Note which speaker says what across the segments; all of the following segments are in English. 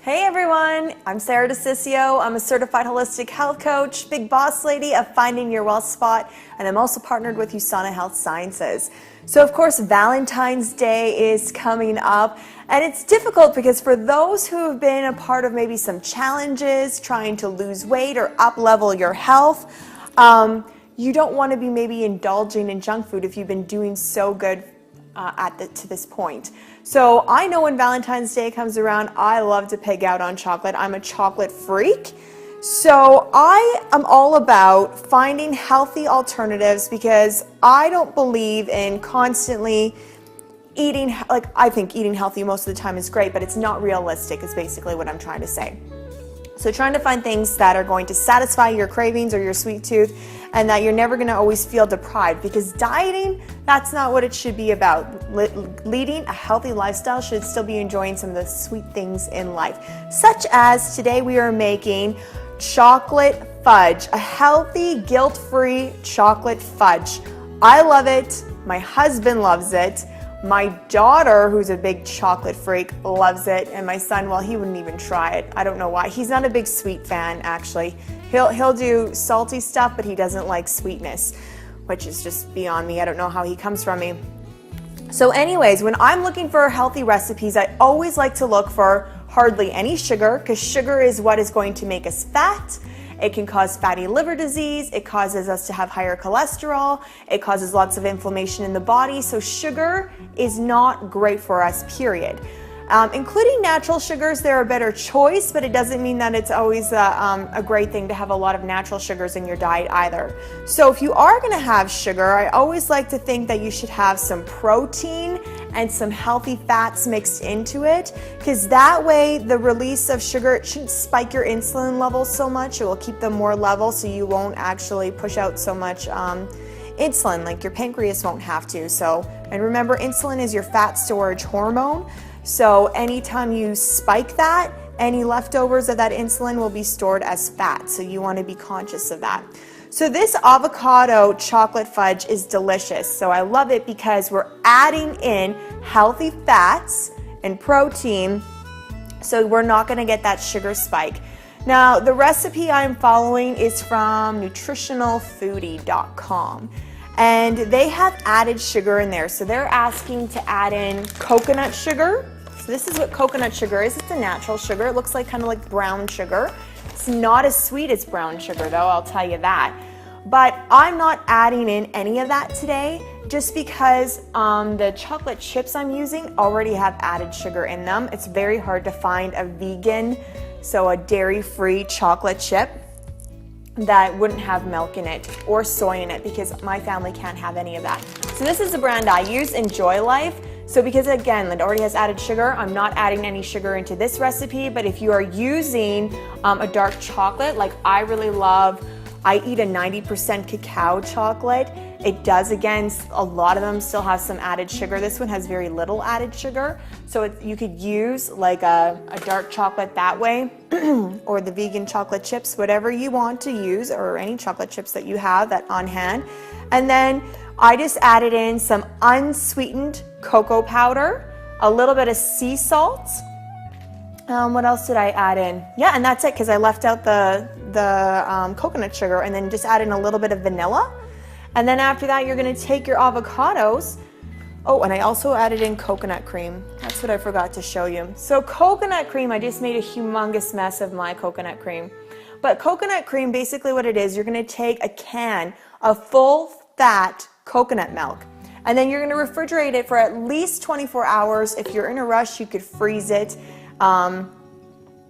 Speaker 1: Hey everyone, I'm Sarah DeCiccio. I'm a certified holistic health coach, big boss lady of Finding Your Wellspot, and I'm also partnered with USANA Health Sciences. So of course, Valentine's Day is coming up, and it's difficult because for those who have been a part of maybe some challenges, trying to lose weight or up-level your health, you don't want to be maybe indulging in junk food if you've been doing so good to this point. So I know when Valentine's Day comes around, I love to pig out on chocolate. I'm a chocolate freak. So I am all about finding healthy alternatives because I don't believe in constantly eating, I think eating healthy most of the time is great, but it's not realistic is basically what I'm trying to say. So trying to find things that are going to satisfy your cravings or your sweet tooth and that you're never going to always feel deprived, because dieting, that's not what it should be about. Leading a healthy lifestyle should still be enjoying some of the sweet things in life, such as today we are making chocolate fudge, a healthy, guilt-free chocolate fudge. I love it. My husband loves it. My daughter, who's a big chocolate freak, loves it, and my son, well, he wouldn't even try it. I don't know why. He's not a big sweet fan, actually. He'll do salty stuff, but he doesn't like sweetness, which is just beyond me. I don't know how he comes from me. So anyways, when I'm looking for healthy recipes, I always like to look for hardly any sugar, because sugar is what is going to make us fat. It can cause fatty liver disease, it causes us to have higher cholesterol, it causes lots of inflammation in the body, so sugar is not great for us, period. Including natural sugars, they're a better choice, but it doesn't mean that it's always a great thing to have a lot of natural sugars in your diet either. So if you are going to have sugar, I always like to think that you should have some protein and some healthy fats mixed into it, because that way the release of sugar, it shouldn't spike your insulin levels so much. It will keep them more level, so you won't actually push out so much insulin, like your pancreas won't have to. So, and remember, insulin is your fat storage hormone. So anytime you spike that, any leftovers of that insulin will be stored as fat. So you want to be conscious of that. So this avocado chocolate fudge is delicious. So I love it because we're adding in healthy fats and protein, so we're not going to get that sugar spike. Now, the recipe I'm following is from nutritionalfoodie.com. And they have added sugar in there. So they're asking to add in coconut sugar. So this is what coconut sugar is. It's a natural sugar. It looks like kind of like brown sugar. It's not as sweet as brown sugar though, I'll tell you that. But I'm not adding in any of that today just because the chocolate chips I'm using already have added sugar in them. It's very hard to find a vegan, so a dairy-free chocolate chip that wouldn't have milk in it or soy in it, because my family can't have any of that. So this is the brand I use, Enjoy Life. So because again, it already has added sugar, I'm not adding any sugar into this recipe, but if you are using a dark chocolate, like I really love, I eat a 90% cacao chocolate. It does, again, a lot of them still have some added sugar. This one has very little added sugar. So you could use like a dark chocolate that way, or the vegan chocolate chips, whatever you want to use, or any chocolate chips that you have that on hand. And then I just added in some unsweetened cocoa powder, a little bit of sea salt. What else did I add in? Yeah, and that's it, because I left out the coconut sugar, and then just add in a little bit of vanilla. And then after that, you're going to take your avocados. Oh, and I also added in coconut cream. That's what I forgot to show you. So coconut cream, I just made a humongous mess of my coconut cream. But coconut cream, basically what it is, you're going to take a can of full fat coconut milk, and then you're going to refrigerate it for at least 24 hours. If you're in a rush, you could freeze it. But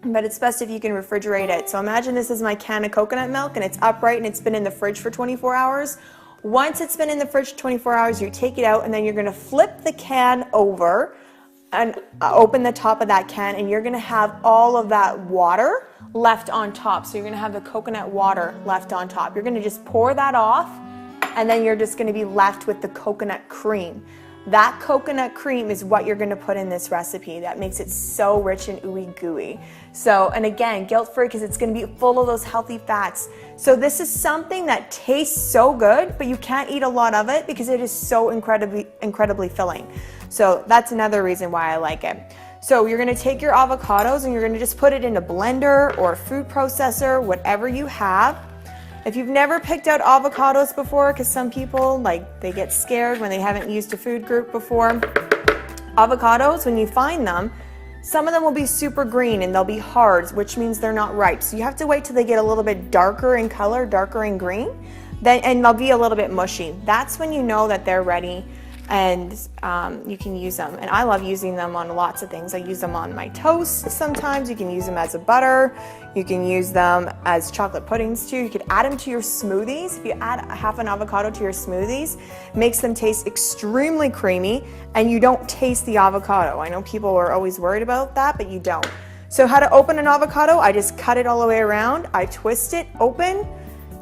Speaker 1: it's best if you can refrigerate it. So imagine this is my can of coconut milk, and it's upright and it's been in the fridge for 24 hours. Once it's been in the fridge for 24 hours, you take it out, and then you're going to flip the can over and open the top of that can, and you're going to have all of that water left on top. So you're going to have the coconut water left on top. You're going to just pour that off, and then you're just going to be left with the coconut cream. That coconut cream is what you're going to put in this recipe. That makes it so rich and ooey gooey. So, and again, guilt-free, because it's going to be full of those healthy fats. So this is something that tastes so good, but you can't eat a lot of it because it is so incredibly filling. So that's another reason why I like it. So you're gonna take your avocados and you're gonna just put it in a blender or a food processor, whatever you have. If you've never picked out avocados before, because some people, they get scared when they haven't used a food group before. Avocados, when you find them, some of them will be super green and they'll be hard, which means they're not ripe. So you have to wait till they get a little bit darker in color, darker in green, and they'll be a little bit mushy. That's when you know that they're ready and you can use them. And I love using them on lots of things. I use them on my toast sometimes. You can use them as a butter. You can use them as chocolate puddings too. You could add them to your smoothies. If you add half an avocado to your smoothies, it makes them taste extremely creamy and you don't taste the avocado. I know people are always worried about that, but you don't. So how to open an avocado, I just cut it all the way around. I twist it open.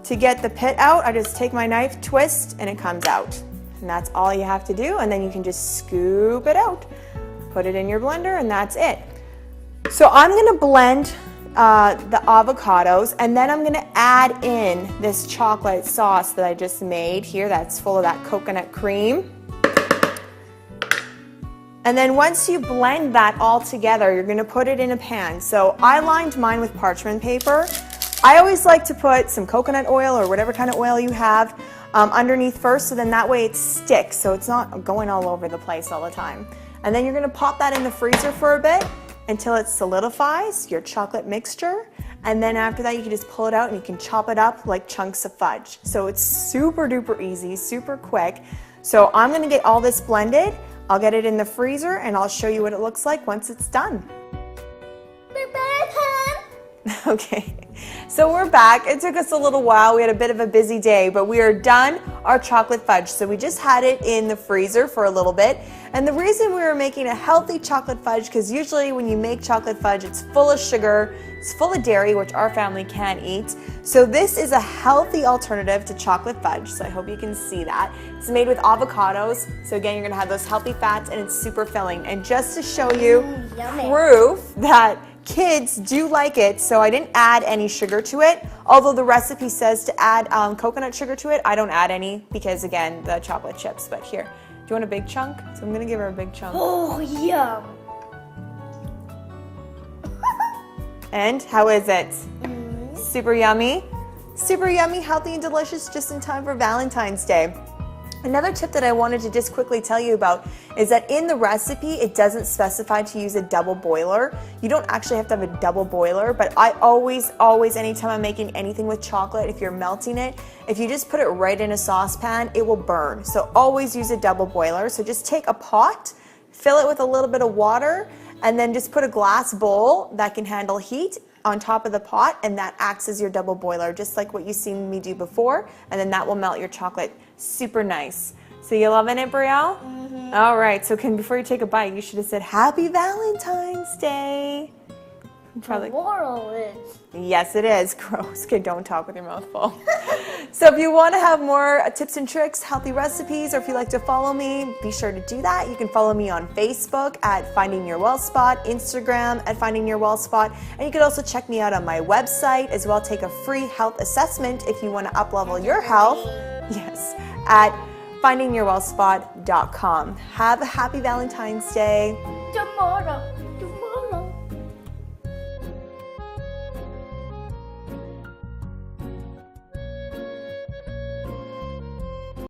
Speaker 1: To get the pit out, I just take my knife, twist, and it comes out. And that's all you have to do, and then you can just scoop it out. Put it in your blender, and that's it. So I'm gonna blend the avocados, and then I'm gonna add in this chocolate sauce that I just made here that's full of that coconut cream. And then once you blend that all together, you're gonna put it in a pan. So I lined mine with parchment paper. I always like to put some coconut oil or whatever kind of oil you have underneath first, so then that way it sticks, so it's not going all over the place all the time. And then you're gonna pop that in the freezer for a bit until it solidifies, your chocolate mixture. And then after that, you can just pull it out and you can chop it up like chunks of fudge. So it's super duper easy, super quick. So I'm gonna get all this blended. I'll get it in the freezer and I'll show you what it looks like once it's done. Okay, so we're back. It took us a little while. We had a bit of a busy day, but we are done our chocolate fudge. So we just had it in the freezer for a little bit. And the reason we were making a healthy chocolate fudge, because usually when you make chocolate fudge, it's full of sugar, it's full of dairy, which our family can't eat. So this is a healthy alternative to chocolate fudge. So I hope you can see that. It's made with avocados. So again, you're gonna have those healthy fats and it's super filling. And just to show you proof that kids do like it, so I didn't add any sugar to it. Although the recipe says to add coconut sugar to it, I don't add any because again, the chocolate chips. But here, do you want a big chunk? So I'm gonna give her a big chunk.
Speaker 2: Oh, yum.
Speaker 1: And how is it? Super yummy? Super yummy, healthy and delicious, just in time for Valentine's Day. Another tip that I wanted to just quickly tell you about is that in the recipe, it doesn't specify to use a double boiler. You don't actually have to have a double boiler, but I always, anytime I'm making anything with chocolate, if you're melting it, if you just put it right in a saucepan, it will burn. So always use a double boiler. So just take a pot, fill it with a little bit of water, and then just put a glass bowl that can handle heat on top of the pot, and that acts as your double boiler, just like what you've seen me do before, and then that will melt your chocolate super nice. So you loving it, Brielle? Mm-hmm. All right, so before you take a bite, you should have said Happy Valentine's Day.
Speaker 2: Probably. Tomorrow is.
Speaker 1: Yes, it is. Gross. Kid, don't talk with your mouth full. So if you want to have more tips and tricks, healthy recipes, or if you like to follow me, be sure to do that. You can follow me on Facebook at Finding Your Wellspot, Instagram at Finding Your Wellspot, and you can also check me out on my website as well. Take a free health assessment if you want to up-level your health. Yes, at findingyourwellspot.com. Have a happy Valentine's Day.
Speaker 2: Tomorrow.